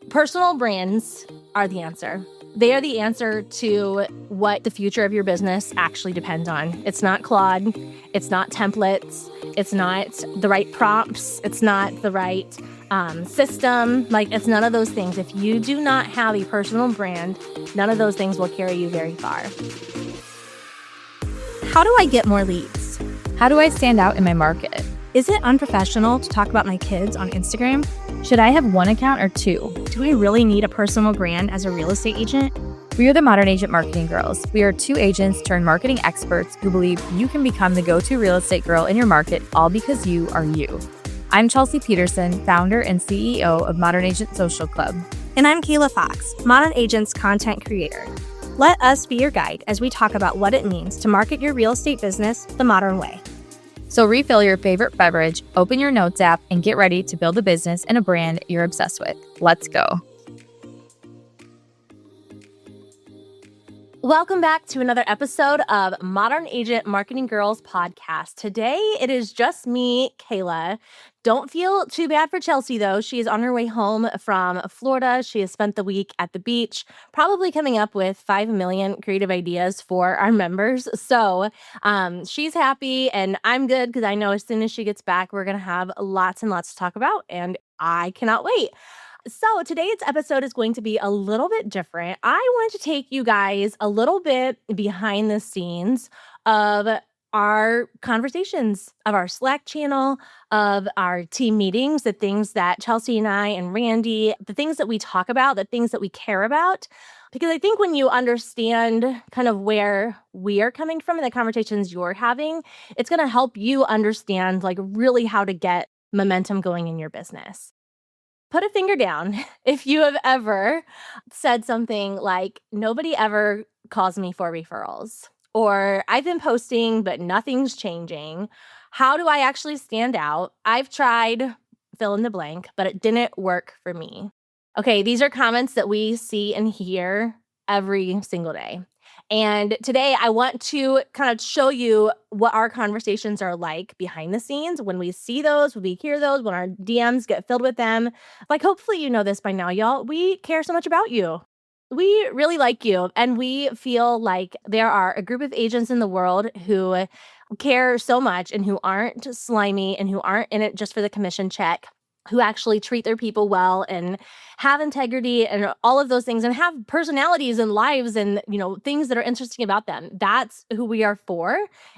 Personal brands are the answer. They are the answer to what the future of your business actually depends on. It's not Claude. It's not templates. It's not the right prompts. It's not the right system. It's none of those things. If you do not have a personal brand, none of those things will carry you very far. How do I get more leads? How do I stand out in my market? Is it unprofessional to talk about my kids on Instagram? Should I have one account or two? Do I really need a personal brand as a real estate agent? We are the Modern Agent Marketing Girls. We are two agents turned marketing experts who believe you can become the go-to real estate girl in your market all because you are you. I'm Chelsea Peterson, founder and CEO of Modern Agent Social Club. And I'm Kayla Fox, Modern Agent's content creator. Let us be your guide as we talk about what it means to market your real estate business the modern way. So refill your favorite beverage, open your notes app, and get ready to build a business and a brand you're obsessed with. Let's go. Welcome back to another episode of Modern Agent Marketing Girls podcast. Today, it is just me, Kayla. Don't feel too bad for Chelsea, though. She is on her way home from Florida. She has spent the week at the beach, probably coming up with 5 million creative ideas for our members. So she's happy, and I'm good because I know as soon as she gets back, we're going to have lots and lots to talk about, and I cannot wait. So today's episode is going to be a little bit different. I want to take you guys a little bit behind the scenes of our conversations, of our Slack channel, of our team meetings, the things that Chelsea and I and Randy, the things that we talk about, the things that we care about. Because I think when you understand kind of where we are coming from and the conversations you're having, it's going to help you understand really how to get momentum going in your business. Put a finger down if you have ever said something like, nobody ever calls me for referrals, or I've been posting, but nothing's changing. How do I actually stand out? I've tried fill in the blank, but it didn't work for me. Okay, these are comments that we see and hear every single day. And today I want to kind of show you what our conversations are like behind the scenes when we see those, when we hear those, when our DMs get filled with them. Hopefully you know this by now, y'all. We care so much about you. We really like you, and we feel like there are a group of agents in the world who care so much and who aren't slimy and who aren't in it just for the commission check, who actually treat their people well and have integrity and all of those things and have personalities and lives and, things that are interesting about them. That's who we are for.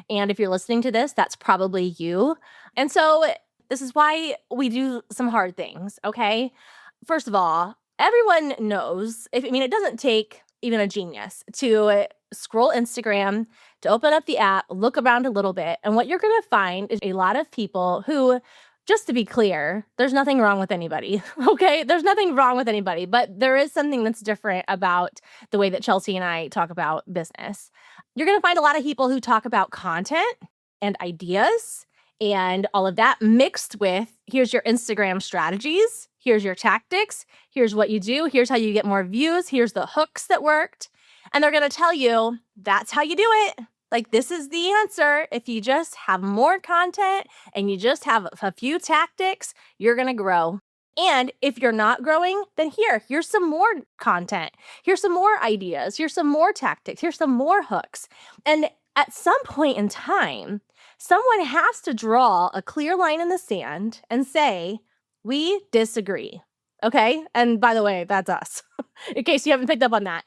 And if you're listening to this, that's probably you. And so this is why we do some hard things, okay? First of all, everyone knows, it doesn't take even a genius to scroll Instagram, to open up the app, look around a little bit. And what you're going to find is a lot of people who, just to be clear, there's nothing wrong with anybody, okay? There's nothing wrong with anybody, but there is something that's different about the way that Chelsea and I talk about business. You're going to find a lot of people who talk about content and ideas and all of that mixed with, here's your Instagram strategies, here's your tactics, here's what you do, here's how you get more views, here's the hooks that worked. And they're going to tell you, that's how you do it. This is the answer. If you just have more content and you just have a few tactics, you're going to grow. And if you're not growing, then here's some more content. Here's some more ideas. Here's some more tactics. Here's some more hooks. And at some point in time, someone has to draw a clear line in the sand and say, we disagree. Okay? And by the way, that's us, in case you haven't picked up on that.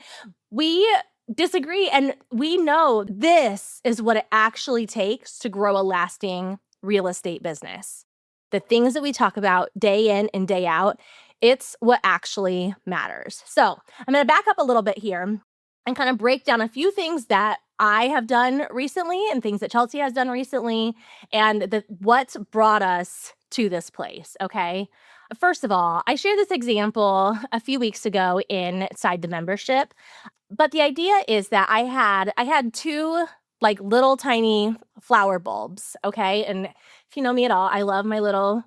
We disagree, and we know this is what it actually takes to grow a lasting real estate business. The things that we talk about day in and day out, it's what actually matters. So I'm going to back up a little bit here and kind of break down a few things that I have done recently and things that Chelsea has done recently and what's brought us to this place, okay? First of all, I shared this example a few weeks ago inside the membership. But the idea is that I had two little tiny flower bulbs, okay? And If you know me at all, I love my little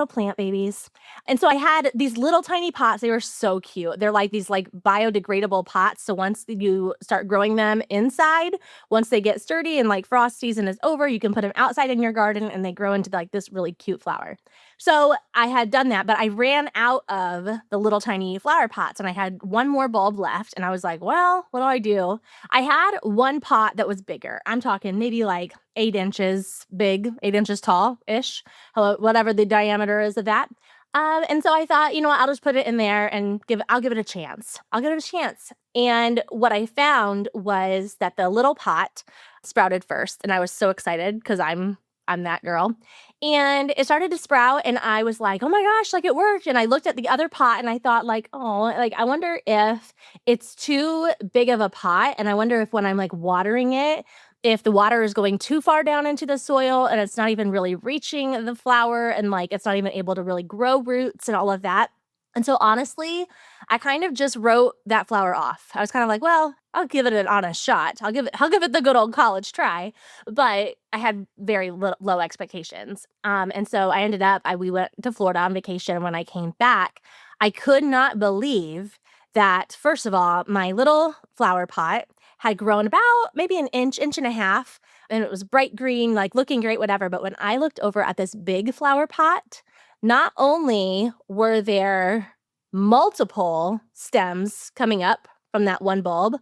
plant babies. And so I had these little tiny pots. They were so cute. They're like these like biodegradable pots. So once you start growing them inside, once they get sturdy and like frost season is over, you can put them outside in your garden and they grow into like this really cute flower. So I had done that, but I ran out of the little tiny flower pots and I had one more bulb left. And I was like, well, what do I do? I had one pot that was bigger. I'm talking maybe like 8 inches big, 8 inches tall ish, whatever the diameter is of that. And so I thought, you know what, I'll just put it in there and I'll give it a chance. I'll give it a chance. And what I found was that the little pot sprouted first. And I was so excited because I'm that girl. And it started to sprout and I was like, oh my gosh, like it worked. And I looked at the other pot and I thought like, oh, like I wonder if it's too big of a pot. And I wonder if when I'm like watering it, if the water is going too far down into the soil and it's not even really reaching the flower and like it's not even able to really grow roots and all of that. And so honestly, I kind of just wrote that flower off. I was kind of like, well, I'll give it an honest shot. I'll give it the good old college try. But I had very low expectations. And so I ended up, we went to Florida on vacation. When I came back, I could not believe that, first of all, my little flower pot had grown about maybe an inch and a half, and it was bright green, like looking great, whatever. But when I looked over at this big flower pot, not only were there multiple stems coming up from that one bulb,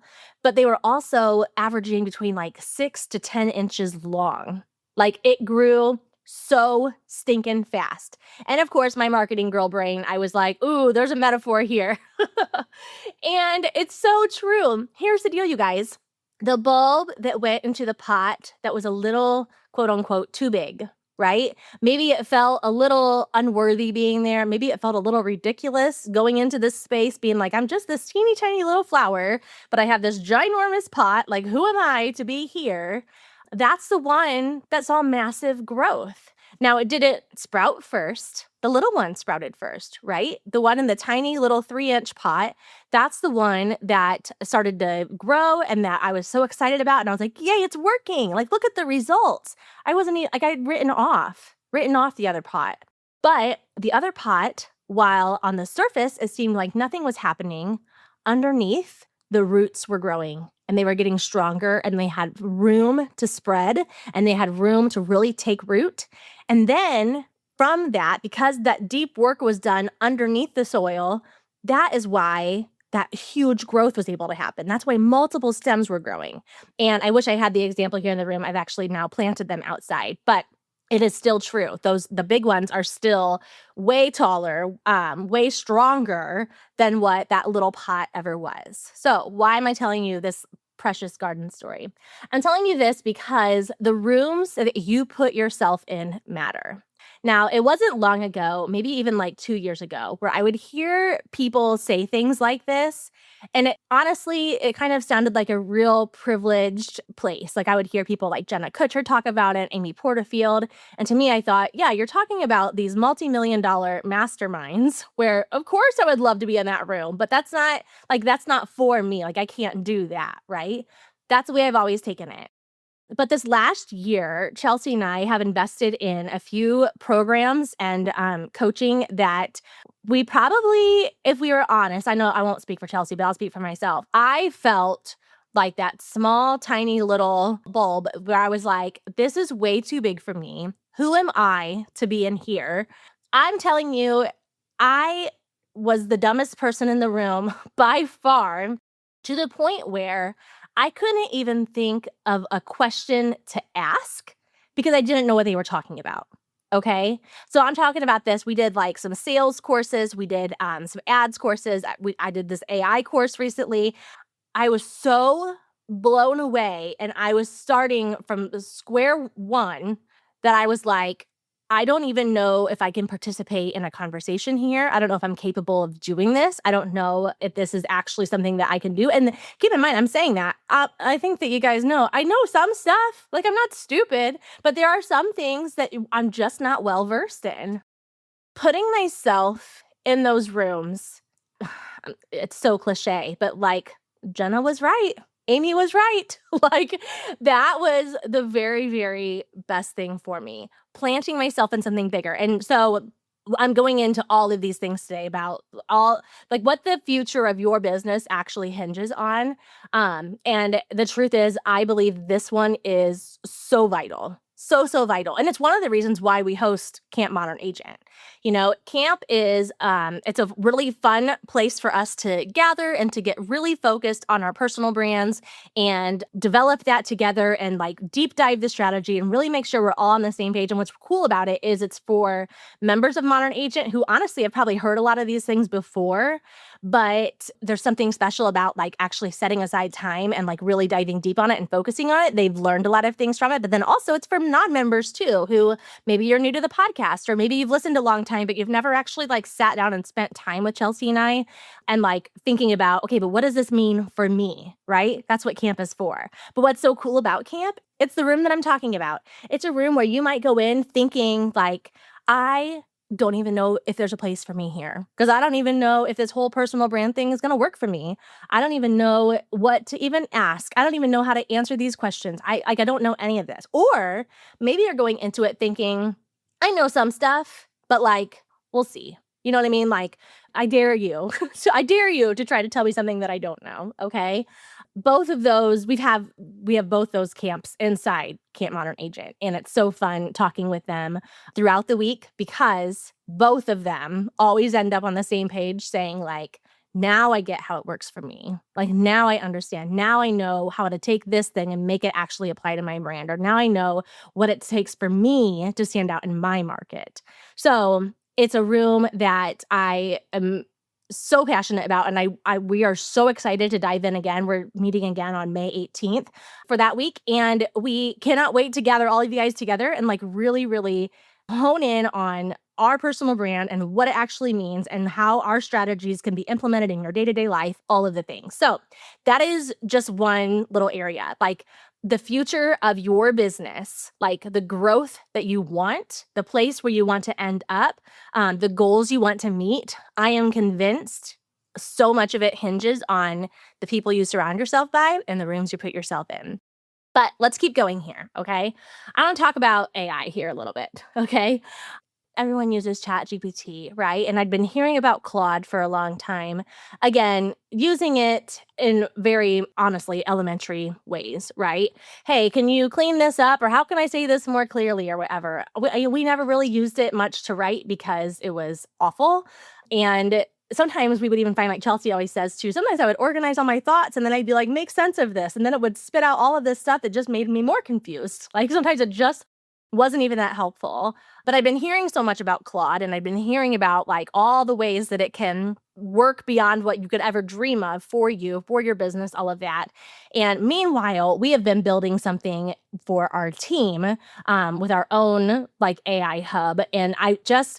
but they were also averaging between like 6 to 10 inches long. Like it grew so stinking fast. And of course, my marketing girl brain, I was like, ooh, there's a metaphor here. And it's so true. Here's the deal, you guys. The bulb that went into the pot that was a little, quote unquote, too big, right? Maybe it felt a little unworthy being there. Maybe it felt a little ridiculous going into this space, being like, I'm just this teeny tiny little flower, but I have this ginormous pot. Like, who am I to be here? That's the one that saw massive growth. Now, it didn't sprout first. The little one sprouted first, right? The one in the tiny little 3-inch pot, that's the one that started to grow and that I was so excited about. And I was like, yay, it's working. Like, look at the results. I wasn't like I'd written off the other pot. But the other pot, while on the surface, it seemed like nothing was happening, underneath, the roots were growing and they were getting stronger and they had room to spread and they had room to really take root. And then from that, because that deep work was done underneath the soil, that is why that huge growth was able to happen. That's why multiple stems were growing. And I wish I had the example here in the room. I've actually now planted them outside, but it is still true. The big ones are still way taller, way stronger than what that little pot ever was. So why am I telling you this precious garden story? I'm telling you this because the rooms that you put yourself in matter. Now, it wasn't long ago, maybe even like 2 years ago, where I would hear people say things like this. And honestly, it kind of sounded like a real privileged place. Like I would hear people like Jenna Kutcher talk about it, Amy Porterfield. And to me, I thought, yeah, you're talking about these multi-million-dollar masterminds where, of course, I would love to be in that room. But that's not for me. Like I can't do that, right? That's the way I've always taken it. But this last year, Chelsea and I have invested in a few programs and coaching that we probably, if we were honest, I know I won't speak for Chelsea, but I'll speak for myself. I felt like that small, tiny little bulb where I was like, this is way too big for me. Who am I to be in here? I'm telling you, I was the dumbest person in the room by far, to the point where I couldn't even think of a question to ask because I didn't know what they were talking about. Okay. So I'm talking about this. We did like some sales courses. We did some ads courses. I did this AI course recently. I was so blown away and I was starting from square one that I was like, I don't even know if I can participate in a conversation here. I don't know if I'm capable of doing this. I don't know if this is actually something that I can do. And keep in mind, I'm saying that. I think that you guys know. I know some stuff. Like, I'm not stupid, but there are some things that I'm just not well versed in. Putting myself in those rooms, it's so cliche, but like Jenna was right. Amy was right. Like, that was the very, very best thing for me, planting myself in something bigger. And so I'm going into all of these things today about all like what the future of your business actually hinges on. And the truth is, I believe this one is so vital. So vital. And it's one of the reasons why we host Camp Modern Agent. Camp is it's a really fun place for us to gather and to get really focused on our personal brands and develop that together and like deep dive the strategy and really make sure we're all on the same page. And what's cool about it is it's for members of Modern Agent who honestly have probably heard a lot of these things before, but there's something special about like actually setting aside time and like really diving deep on it and focusing on it. They've learned a lot of things from it, but then also it's for non-members too, who maybe you're new to the podcast or maybe you've listened a long time, but you've never actually like sat down and spent time with Chelsea and I and like thinking about, okay, but what does this mean for me, right? That's what camp is for. But what's so cool about camp, it's the room that I'm talking about. It's a room where you might go in thinking like, I don't even know if there's a place for me here because I don't even know if this whole personal brand thing is going to work for me. I don't even know what to even ask. I don't even know how to answer these questions. I don't know any of this. Or maybe you're going into it thinking, I know some stuff, but like, we'll see. You know what I mean? Like, I dare you. So I dare you to try to tell me something that I don't know. Okay. Both of those, we have both those camps inside Camp Modern Agent. And it's so fun talking with them throughout the week because both of them always end up on the same page saying like, now I get how it works for me. Like now I understand. Now I know how to take this thing and make it actually apply to my brand. Or now I know what it takes for me to stand out in my market. So it's a room that I am so passionate about. And we are so excited to dive in again. We're meeting again on May 18th for that week. And we cannot wait to gather all of you guys together and like really, really hone in on our personal brand and what it actually means and how our strategies can be implemented in your day-to-day life, all of the things. So that is just one little area. Like the future of your business, like the growth that you want, the place where you want to end up, the goals you want to meet, I am convinced so much of it hinges on the people you surround yourself by and the rooms you put yourself in. But let's keep going here, okay? I want to talk about AI here a little bit, okay? Everyone uses ChatGPT, right? And I'd been hearing about Claude for a long time. Again, using it in very honestly elementary ways, right? Hey, can you clean this up? Or how can I say this more clearly or whatever? We never really used it much to write because it was awful. And sometimes we would even find, like Chelsea always says too, sometimes I would organize all my thoughts and then I'd be like, make sense of this. And then it would spit out all of this stuff that just made me more confused. Like sometimes it just wasn't even that helpful. But I've been hearing so much about Claude and I've been hearing about like all the ways that it can work beyond what you could ever dream of for you, for your business, all of that. And meanwhile, we have been building something for our team with our own like AI hub. And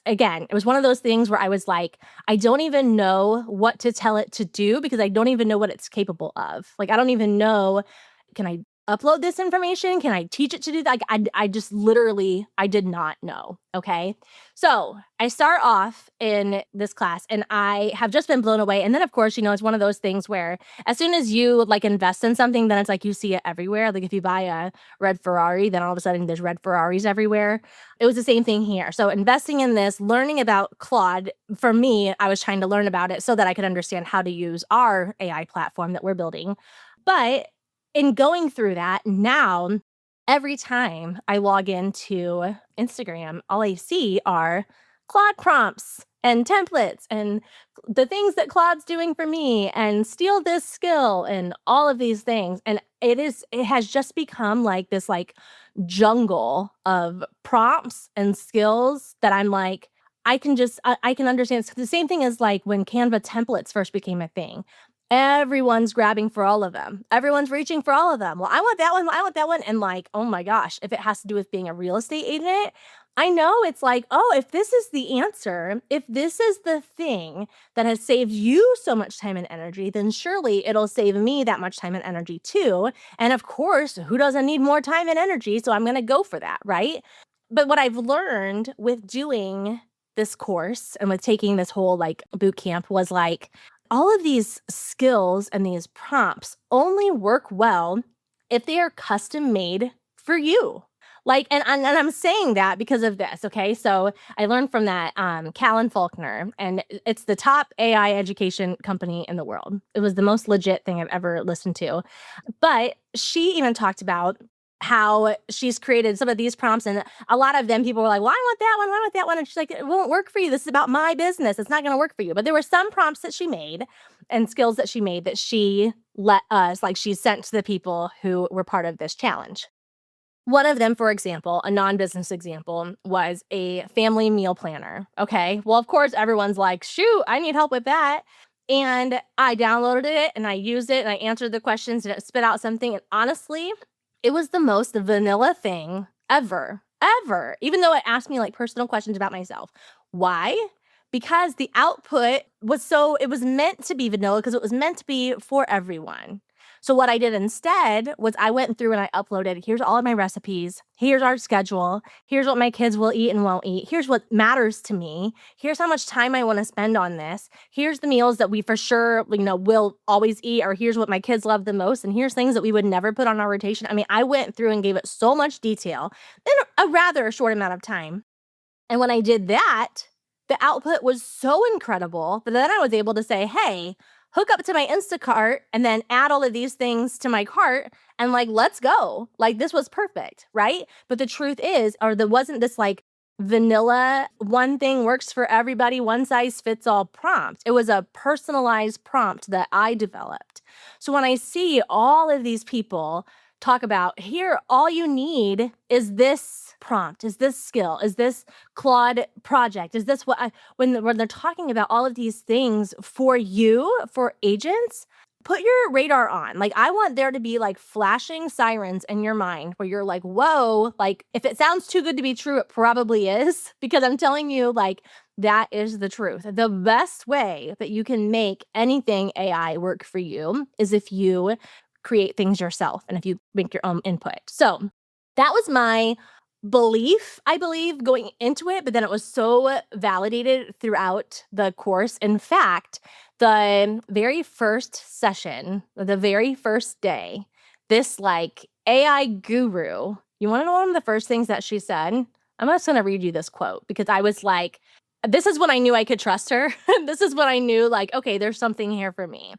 again, it was one of those things where I was like, I don't even know what to tell it to do because I don't even know what it's capable of. Like, I don't even know, can I upload this information? Can I teach it to do that? Like, I just literally, I did not know. Okay. So I start off in this class and I have just been blown away. And then of course, it's one of those things where as soon as you like invest in something, then it's like you see it everywhere. Like if you buy a red Ferrari, then all of a sudden there's red Ferraris everywhere. It was the same thing here. So investing in this, learning about Claude, for me, I was trying to learn about it so that I could understand how to use our AI platform that we're building. But in going through that, now every time I log into Instagram, all I see are Claude prompts and templates and the things that Claude's doing for me and steal this skill and all of these things. And it has just become like this like jungle of prompts and skills that I'm like, I can understand. It's the same thing as like when Canva templates first became a thing. Everyone's grabbing for all of them. Everyone's reaching for all of them. Well, I want that one. I want that one. And like, oh my gosh, if it has to do with being a real estate agent, I know it's like, oh, if this is the answer, if this is the thing that has saved you so much time and energy, then surely it'll save me that much time and energy too. And of course, who doesn't need more time and energy? So I'm going to go for that, right? But what I've learned with doing this course and with taking this whole like boot camp was like, all of these skills and these prompts only work well if they are custom made for you. Like, and I'm saying that because of this, okay? So I learned from that Callan Faulkner, and it's the top AI education company in the world. It was the most legit thing I've ever listened to. But she even talked about how she's created some of these prompts, and a lot of them people were like, well, I want that one, I want that one. And she's like, it won't work for you. This is about my business. It's not going to work for you. But there were some prompts that she made and skills that she made that she let us, like she sent to the people who were part of this challenge. One of them, for example, a non-business example, was a family meal planner. Okay. Well, of course, everyone's like, shoot, I need help with that. And I downloaded it and I used it and I answered the questions and it spit out something. And honestly, it was the most vanilla thing ever, ever, even though it asked me like personal questions about myself. Why? Because the output it was meant to be vanilla because it was meant to be for everyone. So what I did instead was I went through and I uploaded, here's all of my recipes, here's our schedule, here's what my kids will eat and won't eat, here's what matters to me, here's how much time I want to spend on this, here's the meals that we for sure, will always eat, or here's what my kids love the most, and here's things that we would never put on our rotation. I mean, I went through and gave it so much detail in a rather short amount of time. And when I did that, the output was so incredible that then I was able to say, hey, hook up to my Instacart and then add all of these things to my cart and let's go. This was perfect, right? But the truth is, there wasn't this vanilla, one thing works for everybody, one size fits all prompt. It was a personalized prompt that I developed. So when I see all of these people talk about here, all you need is this prompt, is this skill, is this Claude project, is this when they're talking about all of these things for you, for agents, put your radar on. I want there to be flashing sirens in your mind where you're like, whoa, if it sounds too good to be true, it probably is, because I'm telling you, that is the truth. The best way that you can make anything AI work for you is if you create things yourself and if you make your own input. So that was my belief, I believe, going into it, but then it was so validated throughout the course. In fact, the very first session, the very first day, this AI guru, you want to know one of the first things that she said? I'm just going to read you this quote because I was like, this is when I knew I could trust her. This is when I knew okay, there's something here for me.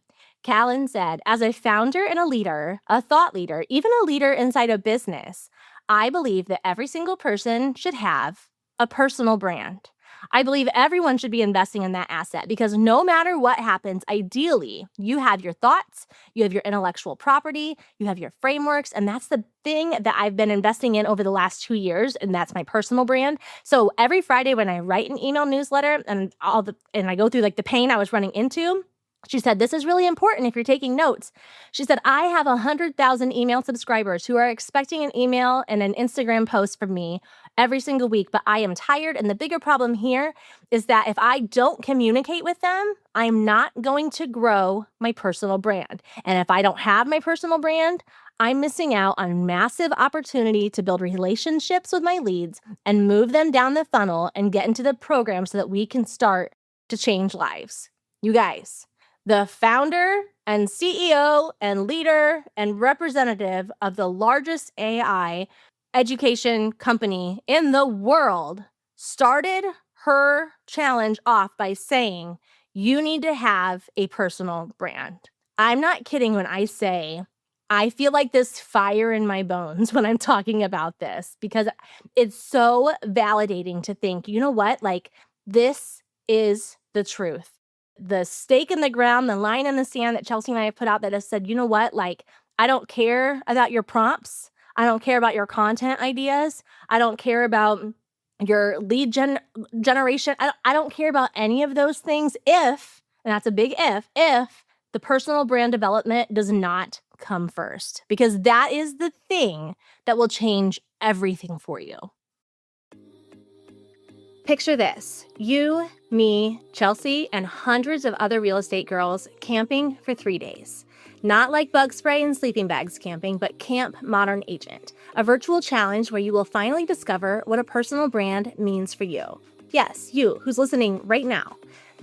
Callan said, as a founder and a leader, a thought leader, even a leader inside a business, I believe that every single person should have a personal brand. I believe everyone should be investing in that asset because no matter what happens, ideally, you have your thoughts, you have your intellectual property, you have your frameworks, and that's the thing that I've been investing in over the last 2 years, and that's my personal brand. So every Friday when I write an email newsletter and I go through the pain I was running into, she said, this is really important if you're taking notes. She said, I have 100,000 email subscribers who are expecting an email and an Instagram post from me every single week, but I am tired. And the bigger problem here is that if I don't communicate with them, I'm not going to grow my personal brand. And if I don't have my personal brand, I'm missing out on massive opportunity to build relationships with my leads and move them down the funnel and get into the program so that we can start to change lives. You guys, the founder and CEO and leader and representative of the largest AI education company in the world started her challenge off by saying, you need to have a personal brand. I'm not kidding when I say I feel like this fire in my bones when I'm talking about this because it's so validating to think, you know what, this is the truth. The stake in the ground, the line in the sand that Chelsea and I have put out that has said, you know what, I don't care about your prompts. I don't care about your content ideas. I don't care about your lead generation. I don't care about any of those things if, and that's a big if the personal brand development does not come first, because that is the thing that will change everything for you. Picture this, you, me, Chelsea, and hundreds of other real estate girls camping for 3 days. Not like bug spray and sleeping bags camping, but Camp Modern Agent, a virtual challenge where you will finally discover what a personal brand means for you. Yes, you, who's listening right now.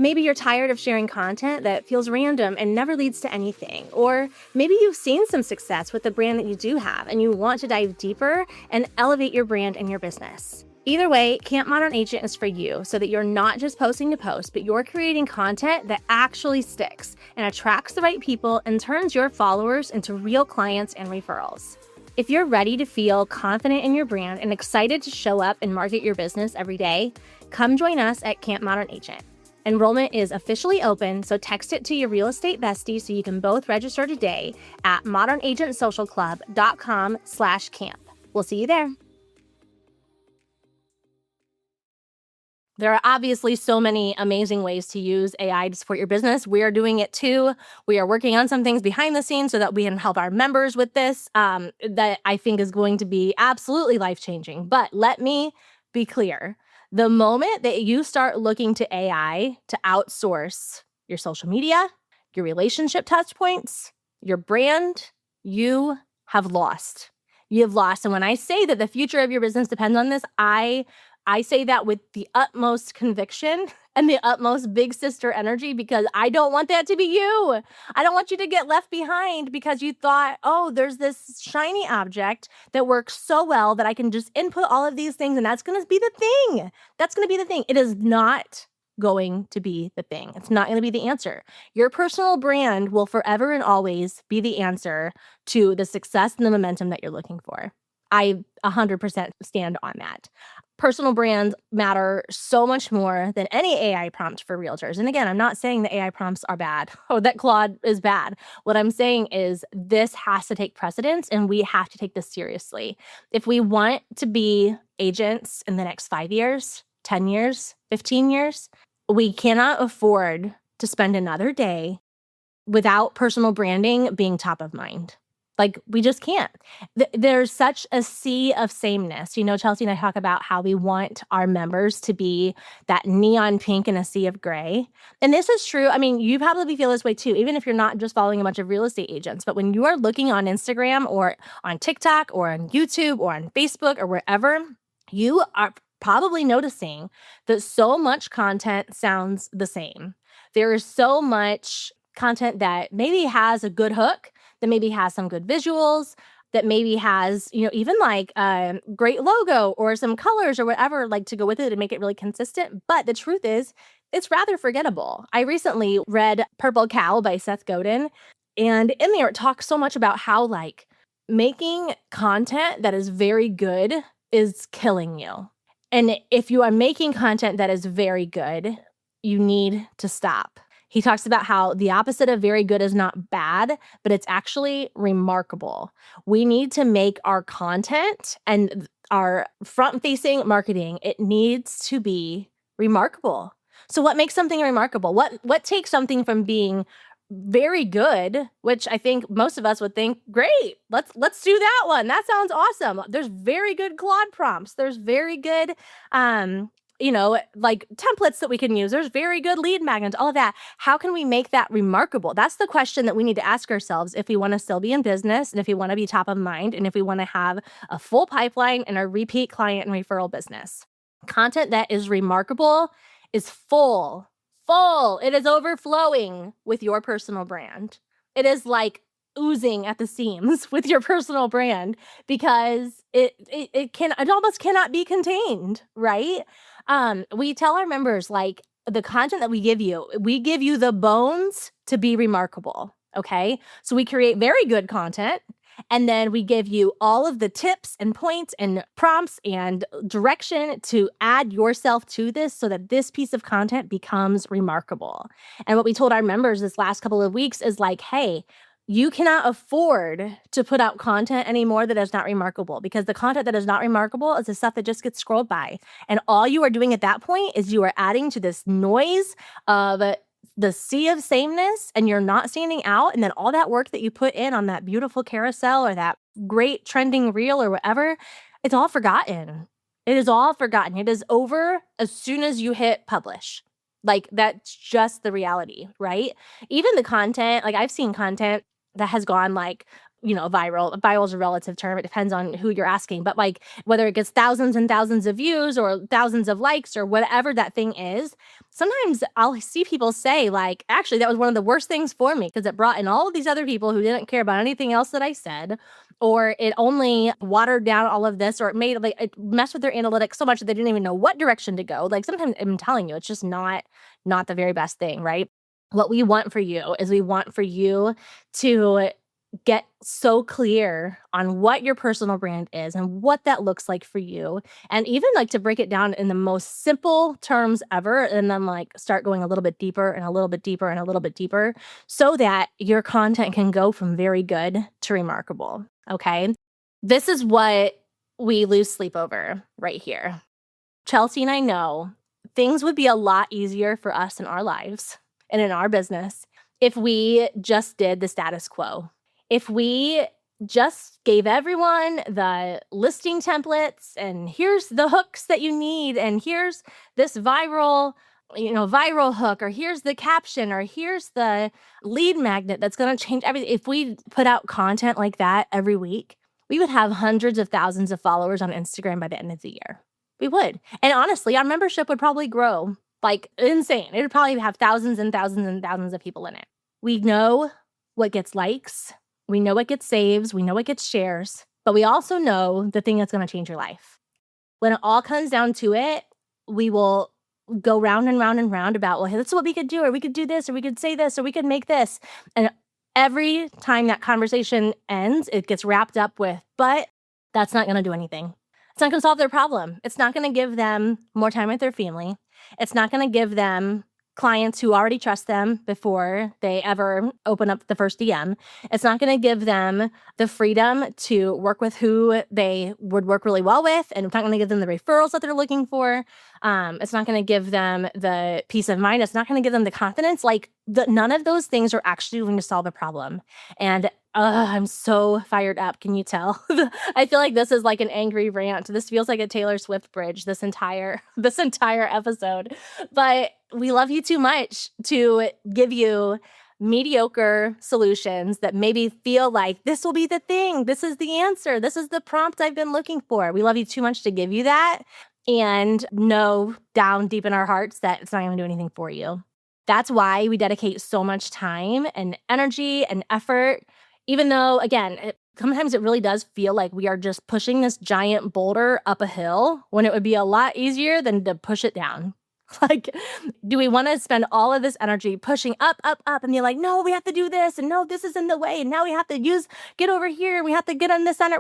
Maybe you're tired of sharing content that feels random and never leads to anything. Or maybe you've seen some success with the brand that you do have and you want to dive deeper and elevate your brand and your business. Either way, Camp Modern Agent is for you so that you're not just posting to post, but you're creating content that actually sticks and attracts the right people and turns your followers into real clients and referrals. If you're ready to feel confident in your brand and excited to show up and market your business every day, come join us at Camp Modern Agent. Enrollment is officially open, so text it to your real estate bestie so you can both register today at modernagentsocialclub.com/camp. We'll see you there. There are obviously so many amazing ways to use AI to support your business. We are doing it too. We are working on some things behind the scenes so that we can help our members with this, that I think is going to be absolutely life-changing. But let me be clear. The moment that you start looking to AI to outsource your social media, your relationship touch points, your brand, you have lost. You have lost. And when I say that the future of your business depends on this, I say that with the utmost conviction and the utmost big sister energy, because I don't want that to be you. I don't want you to get left behind because you thought, oh, there's this shiny object that works so well that I can just input all of these things and that's going to be the thing. That's going to be the thing. It is not going to be the thing. It's not going to be the answer. Your personal brand will forever and always be the answer to the success and the momentum that you're looking for. I 100% stand on that. Personal brands matter so much more than any AI prompt for realtors. And again, I'm not saying the AI prompts are bad or that Claude is bad. What I'm saying is this has to take precedence and we have to take this seriously. If we want to be agents in the next 5 years, 10 years, 15 years, we cannot afford to spend another day without personal branding being top of mind. Like, we just can't. There's such a sea of sameness. You know, Chelsea and I talk about how we want our members to be that neon pink in a sea of gray. And this is true. I mean, you probably feel this way too, even if you're not just following a bunch of real estate agents. But when you are looking on Instagram or on TikTok or on YouTube or on Facebook or wherever, you are probably noticing that so much content sounds the same. There is so much content that maybe has a good hook, that maybe has some good visuals, that maybe has, you know, even like a great logo or some colors or whatever, like to go with it and make it really consistent. But the truth is, it's rather forgettable. I recently read Purple Cow by Seth Godin, and in there it talks so much about how like making content that is very good is killing you. And if you are making content that is very good, you need to stop. He talks about how the opposite of very good is not bad, but it's actually remarkable. We need to make our content and our front-facing marketing, it needs to be remarkable. So what makes something remarkable? What takes something from being very good, which I think most of us would think, great, let's do that one. That sounds awesome. There's very good Claude prompts. There's very good like templates that we can use. There's very good lead magnets, all of that. How can we make that remarkable? That's the question that we need to ask ourselves if we want to still be in business and if we want to be top of mind and if we want to have a full pipeline and a repeat client and referral business. Content that is remarkable is full. It is overflowing with your personal brand. It is like oozing at the seams with your personal brand because it almost cannot be contained, right? We tell our members, like, the content that we give you the bones to be remarkable, okay? So we create very good content, and then we give you all of the tips and points and prompts and direction to add yourself to this so that this piece of content becomes remarkable. And what we told our members this last couple of weeks is like, hey, you cannot afford to put out content anymore that is not remarkable, because the content that is not remarkable is the stuff that just gets scrolled by. And all you are doing at that point is you are adding to this noise of the sea of sameness, and you're not standing out. And then all that work that you put in on that beautiful carousel or that great trending reel or whatever, it's all forgotten. It is all forgotten. It is over as soon as you hit publish. Like, that's just the reality, right? Even the content, like I've seen content that has gone like viral. Viral is a relative term. It depends on who you're asking. But like whether it gets thousands and thousands of views or thousands of likes or whatever that thing is, sometimes I'll see people say like, actually, that was one of the worst things for me because it brought in all of these other people who didn't care about anything else that I said, or it only watered down all of this, or it messed with their analytics so much that they didn't even know what direction to go. Like sometimes I'm telling you, it's just not the very best thing, right? What we want for you is we want for you to get so clear on what your personal brand is and what that looks like for you. And even like to break it down in the most simple terms ever, and then like start going a little bit deeper and a little bit deeper and a little bit deeper so that your content can go from very good to remarkable. Okay. This is what we lose sleep over right here. Chelsea and I know things would be a lot easier for us in our lives and in our business if we just did the status quo. If we just gave everyone the listing templates and here's the hooks that you need and here's this viral hook, or here's the caption, or here's the lead magnet that's going to change everything. If we put out content like that every week, we would have hundreds of thousands of followers on Instagram by the end of the year. We would. And honestly, our membership would probably grow like insane. It would probably have thousands and thousands and thousands of people in it. We know what gets likes. We know what gets saves. We know what gets shares. But we also know the thing that's going to change your life. When it all comes down to it, we will go round and round and round about, well, hey, that's what we could do, or we could do this, or we could say this, or we could make this. And every time that conversation ends, it gets wrapped up with, but that's not going to do anything. It's not going to solve their problem. It's not going to give them more time with their family. It's not going to give them clients who already trust them before they ever open up the first DM. It's not going to give them the freedom to work with who they would work really well with, and it's not going to give them the referrals that they're looking for. It's not going to give them the peace of mind. It's not going to give them the confidence. None of those things are actually going to solve the problem. And I'm so fired up. Can you tell? I feel like this is like an angry rant. This feels like a Taylor Swift bridge, this entire episode. But we love you too much to give you mediocre solutions that maybe feel like this will be the thing. This is the answer. This is the prompt I've been looking for. We love you too much to give you that and know down deep in our hearts that it's not going to do anything for you. That's why we dedicate so much time and energy and effort, even though, again, sometimes it really does feel like we are just pushing this giant boulder up a hill when it would be a lot easier than to push it down. Like, do we want to spend all of this energy pushing up, up, up, and be like, no, we have to do this, and no, this is in the way, and now we have to get over here, and we have to get on this center.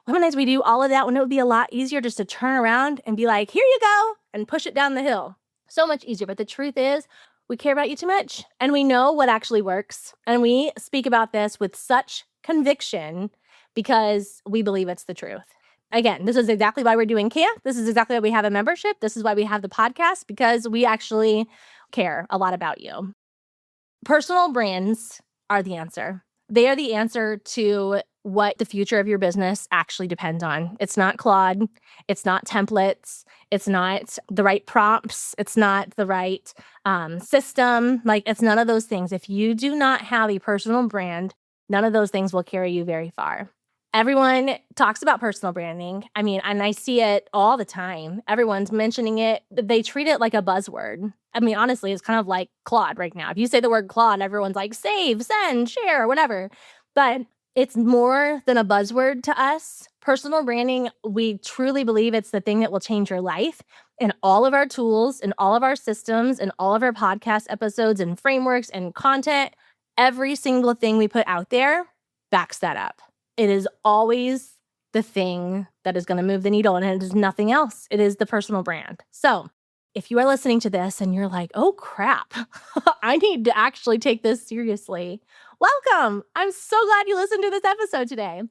Sometimes we do all of that when it would be a lot easier just to turn around and be like, here you go, and push it down the hill. So much easier. But the truth is, we care about you too much, and we know what actually works, and we speak about this with such conviction because we believe it's the truth. Again, this is exactly why we're doing Kia. This is exactly why we have a membership. This is why we have the podcast, because we actually care a lot about you. Personal brands are the answer. They are the answer to what the future of your business actually depends on. It's not Claude. It's not templates. It's not the right prompts. It's not the right system. It's none of those things. If you do not have a personal brand, none of those things will carry you very far. Everyone talks about personal branding. And I see it all the time. Everyone's mentioning it. They treat it like a buzzword. Honestly, it's kind of like Claude right now. If you say the word Claude, everyone's like, save, send, share, whatever. But it's more than a buzzword to us. Personal branding, we truly believe it's the thing that will change your life. And all of our tools and all of our systems and all of our podcast episodes and frameworks and content, every single thing we put out there backs that up. It is always the thing that is going to move the needle, and it is nothing else. It is the personal brand. So if you are listening to this and you're like, oh crap, I need to actually take this seriously, welcome. I'm so glad you listened to this episode today.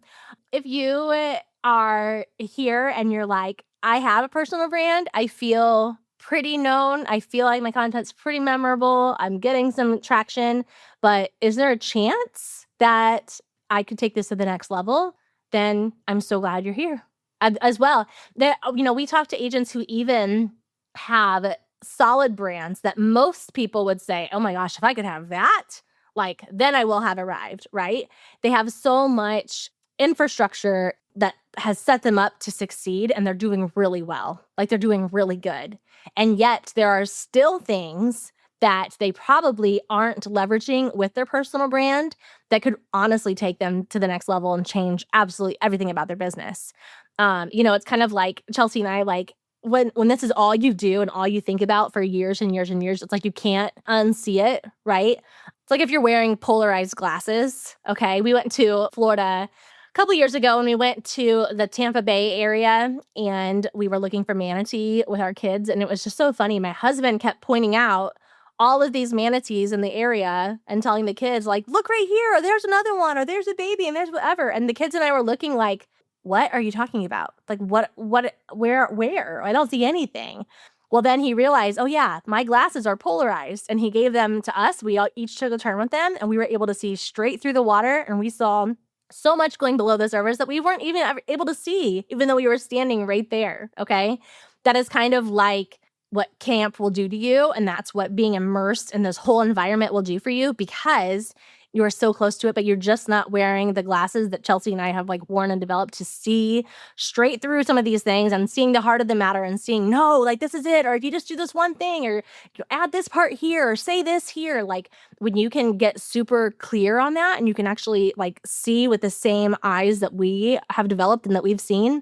If you are here and you're like, I have a personal brand, I feel pretty known, I feel like my content's pretty memorable, I'm getting some traction, but is there a chance that I could take this to the next level? Then I'm so glad you're here as well. We talk to agents who even have solid brands that most people would say, oh my gosh, if I could have that, like then I will have arrived, right? They have so much infrastructure that has set them up to succeed, and they're doing really well. Like they're doing really good. And yet there are still things that they probably aren't leveraging with their personal brand that could honestly take them to the next level and change absolutely everything about their business. It's kind of like Chelsea and I, like when this is all you do and all you think about for years and years and years, it's like you can't unsee it, right? It's like if you're wearing polarized glasses. Okay, we went to Florida a couple years ago and we went to the Tampa Bay area and we were looking for manatee with our kids, and it was just so funny. My husband kept pointing out all of these manatees in the area and telling the kids, like, look right here, or there's another one, or there's a baby, and there's whatever. And the kids and I were looking like, what are you talking about? Like, where? I don't see anything. Well, then he realized, oh yeah, my glasses are polarized, and he gave them to us. We all each took a turn with them, and we were able to see straight through the water, and we saw so much going below the surface that we weren't even able to see, even though we were standing right there. Okay. That is kind of like what camp will do to you. And that's what being immersed in this whole environment will do for you, because you are so close to it, but you're just not wearing the glasses that Chelsea and I have like worn and developed to see straight through some of these things and seeing the heart of the matter and seeing, no, like this is it. Or if you just do this one thing, or you add this part here, or say this here, like when you can get super clear on that and you can actually like see with the same eyes that we have developed and that we've seen,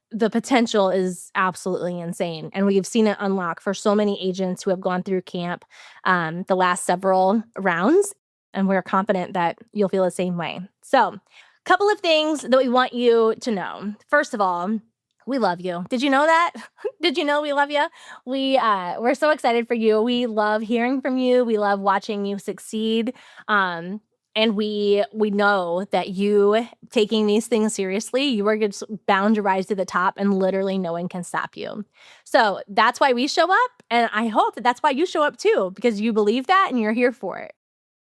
the potential is absolutely insane. And we've seen it unlock for so many agents who have gone through camp the last several rounds. And we're confident that you'll feel the same way. So, a couple of things that we want you to know. First of all, we love you. Did you know that? Did you know we love you? We're so excited for you. We love hearing from you. We love watching you succeed. And we know that you taking these things seriously, you are just bound to rise to the top, and literally no one can stop you. So that's why we show up. And I hope that that's why you show up too, because you believe that and you're here for it.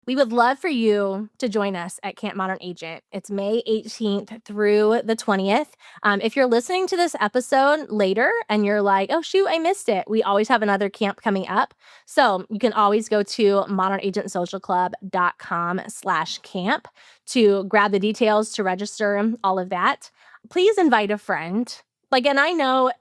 We would love for you to join us at Camp Modern Agent. It's May 18th through the 20th. If you're listening to this episode later and you're like, oh, shoot, I missed it, we always have another camp coming up. So you can always go to modernagentsocialclub.com/camp to grab the details, to register, all of that. Please invite a friend. Like, and I know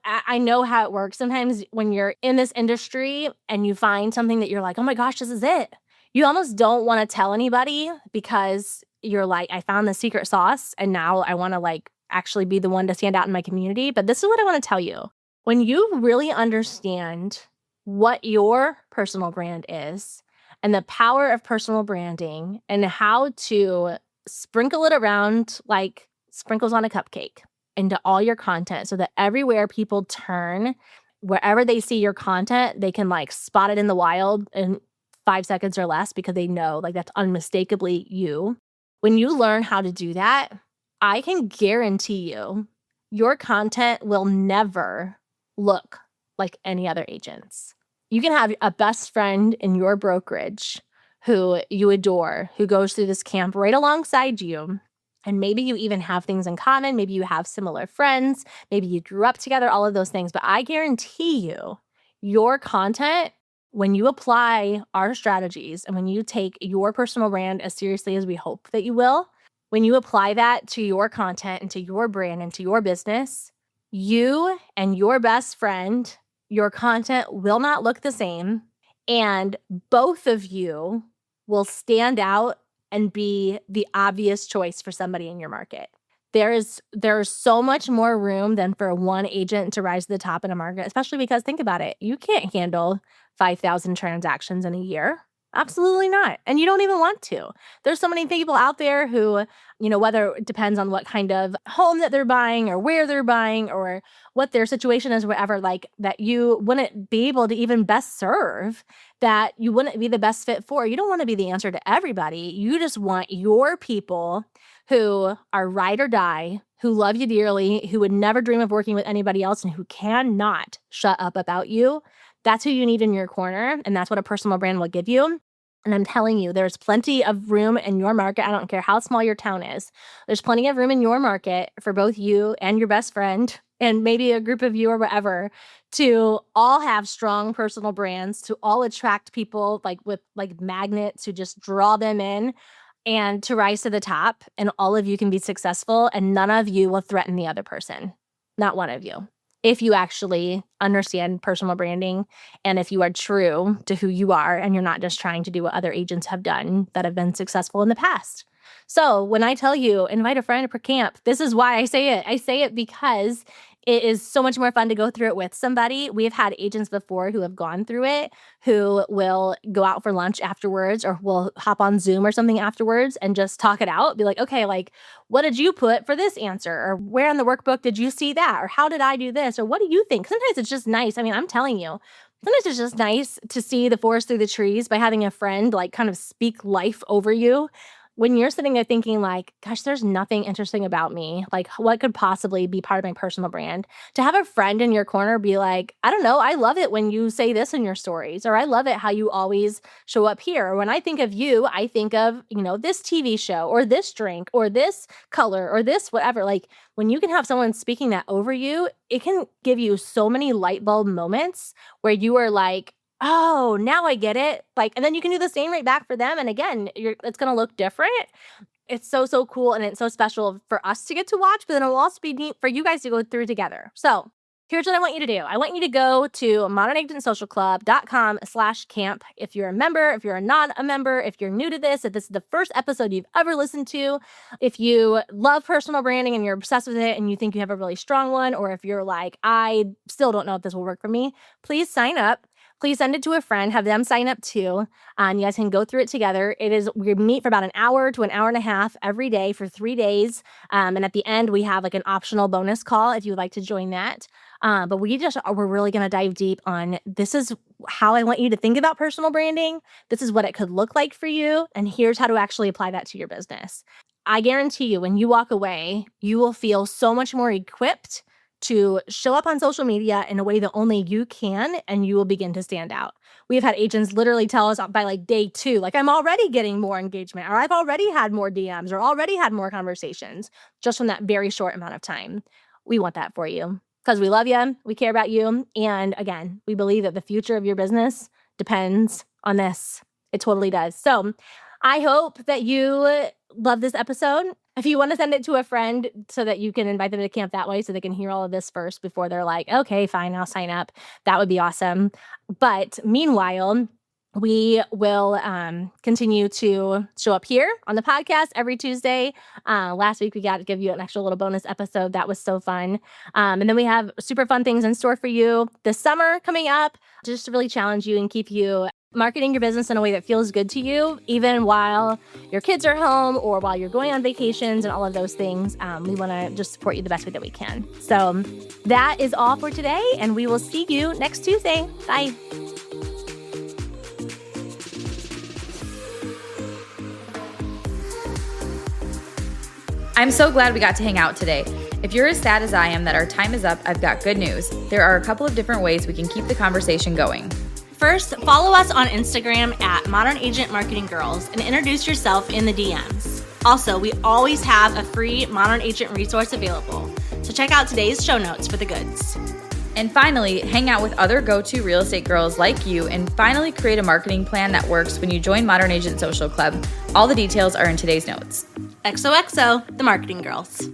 how it works. Sometimes when you're in this industry and you find something that you're like, oh my gosh, this is it. You almost don't want to tell anybody because you're like, I found the secret sauce and now I want to like actually be the one to stand out in my community. But this is what I want to tell you. When you really understand what your personal brand is and the power of personal branding and how to sprinkle it around like sprinkles on a cupcake into all your content so that everywhere people turn, wherever they see your content, they can like spot it in the wild and 5 seconds or less because they know like that's unmistakably you. When you learn how to do that, I can guarantee you your content will never look like any other agent's. You can have a best friend in your brokerage who you adore, who goes through this camp right alongside you. And maybe you even have things in common. Maybe you have similar friends. Maybe you grew up together, all of those things. But I guarantee you, your content, when you apply our strategies and when you take your personal brand as seriously as we hope that you will, when you apply that to your content and to your brand and to your business, you and your best friend, your content will not look the same. And both of you will stand out and be the obvious choice for somebody in your market. There's so much more room than for one agent to rise to the top in a market, especially because think about it. You can't handle 5,000 transactions in a year. Absolutely not. And you don't even want to. There's so many people out there who, whether it depends on what kind of home that they're buying or where they're buying or what their situation is, whatever, like that you wouldn't be able to even best serve, that you wouldn't be the best fit for. You don't want to be the answer to everybody. You just want your people who are ride or die, who love you dearly, who would never dream of working with anybody else, and who cannot shut up about you. That's who you need in your corner, and that's what a personal brand will give you. And I'm telling you, there's plenty of room in your market. I don't care how small your town is. There's plenty of room in your market for both you and your best friend and maybe a group of you or whatever, to all have strong personal brands, to all attract people like with like magnets who just draw them in, and to rise to the top, and all of you can be successful and none of you will threaten the other person. Not one of you. If you actually understand personal branding and if you are true to who you are and you're not just trying to do what other agents have done that have been successful in the past. So when I tell you invite a friend per camp, this is why I say it. I say it because it is so much more fun to go through it with somebody. We have had agents before who have gone through it, who will go out for lunch afterwards or will hop on Zoom or something afterwards and just talk it out. Be like, okay, like, what did you put for this answer? Or where in the workbook did you see that? Or how did I do this? Or what do you think? Sometimes it's just nice. I mean, I'm telling you, sometimes it's just nice to see the forest through the trees by having a friend like kind of speak life over you. When you're sitting there thinking like, gosh, there's nothing interesting about me. Like, what could possibly be part of my personal brand? To have a friend in your corner be like, I don't know, I love it when you say this in your stories, or I love it how you always show up here. Or when I think of you, I think of, this TV show or this drink or this color or this whatever. Like, when you can have someone speaking that over you, it can give you so many light bulb moments where you are like, oh, now I get it. Like, and then you can do the same right back for them. And again, it's going to look different. It's so, so cool. And it's so special for us to get to watch, but then it'll also be neat for you guys to go through together. So here's what I want you to do. I want you to go to modernagentssocialclub.com/camp. If you're a member, if you're not a member, if you're new to this, if this is the first episode you've ever listened to, if you love personal branding and you're obsessed with it and you think you have a really strong one, or if you're like, I still don't know if this will work for me, please sign up. Please send it to a friend, have them sign up too. You guys can go through it together. We meet for about an hour to an hour and a half every day for 3 days. And at the end, we have like an optional bonus call if you would like to join that. But we're really going to dive deep on this is how I want you to think about personal branding. This is what it could look like for you. And here's how to actually apply that to your business. I guarantee you, when you walk away, you will feel so much more equipped to show up on social media in a way that only you can, and you will begin to stand out. We've had agents literally tell us by like day 2, like, I'm already getting more engagement, or I've already had more DMs, or already had more conversations just from that very short amount of time. We want that for you because we love you, we care about you, and again, we believe that the future of your business depends on this. It totally does. So I hope that you love this episode. If you want to send it to a friend so that you can invite them to camp that way so they can hear all of this first before they're like, okay, fine, I'll sign up. That would be awesome. But meanwhile, we will continue to show up here on the podcast every Tuesday. Last week, we got to give you an extra little bonus episode. That was so fun. And then we have super fun things in store for you this summer coming up, just to really challenge you and keep you marketing your business in a way that feels good to you, even while your kids are home or while you're going on vacations and all of those things. We want to just support you the best way that we can. So that is all for today, and we will see you next Tuesday. Bye. I'm so glad we got to hang out today. If you're as sad as I am that our time is up, I've got good news. There are a couple of different ways we can keep the conversation going. First, follow us on Instagram at Modern Agent Marketing Girls and introduce yourself in the DMs. Also, we always have a free Modern Agent resource available, so check out today's show notes for the goods. And finally, hang out with other go-to real estate girls like you and finally create a marketing plan that works when you join Modern Agent Social Club. All the details are in today's notes. XOXO, the Marketing Girls.